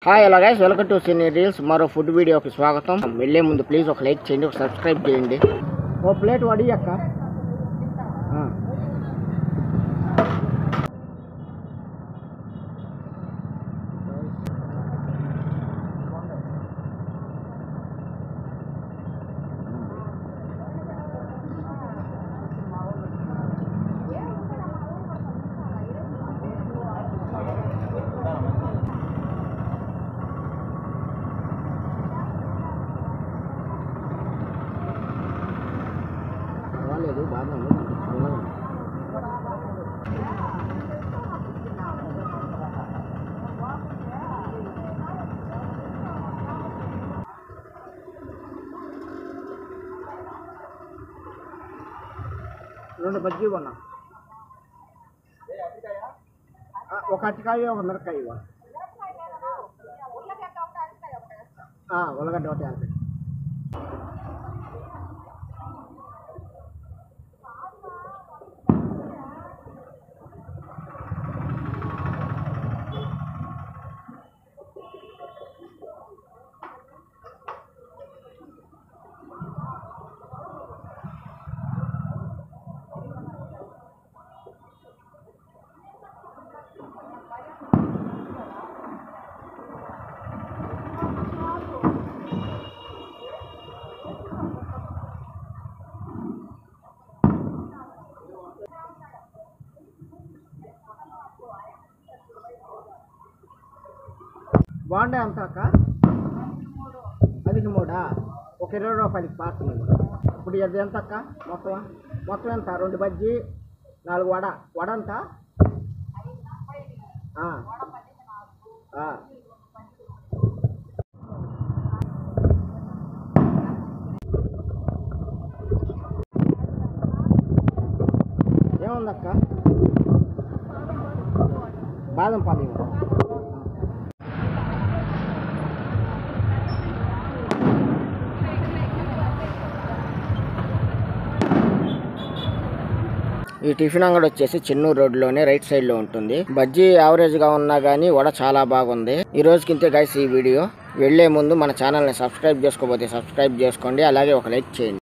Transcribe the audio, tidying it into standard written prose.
Hi hello guys, welcome to cine reels. మరో food వీడియోకి స్వాగతం. వెళ్ళే ముందు ప్లీజ్ ఒక లైక్ చేయండి, ఒక సబ్స్క్రైబ్ చేయండి. ఓ ప్లేట్ వడి అక్క. పర్వాలేదు, బాగానే ఉంది. చల్లగా ఉంది. రెండు బజ్జీ కొన్నా, ఒక అరటికాయ ఒక మిరపకాయ ఉల్లగడ్డ ఒకటి అంతే. బాగుండే అంత అక్క, అది మూడా, ఒక 20 రూపాయలకి పార్సల్. ఇప్పుడు ఇది ఎంత అక్క? మొత్తం ఎంత? 2 బజ్జీ, 4 వడ ఎంత? ఏముందక్క? బాదం పాలు. ఈ టిఫిన్ అంగడి వచ్చేసి చెన్నూరు రోడ్లోనే రైట్ సైడ్ లో ఉంటుంది. బజ్జీ యావరేజ్ గా ఉన్నా గానీ వడ చాలా బాగుంది. ఈ రోజుకి ఇంతే గైస్ ఈ వీడియో. వెళ్లే ముందు మన ఛానల్ ని సబ్స్క్రైబ్ చేసుకోకపోతే సబ్స్క్రైబ్ చేసుకోండి, అలాగే ఒక లైక్ చేయండి.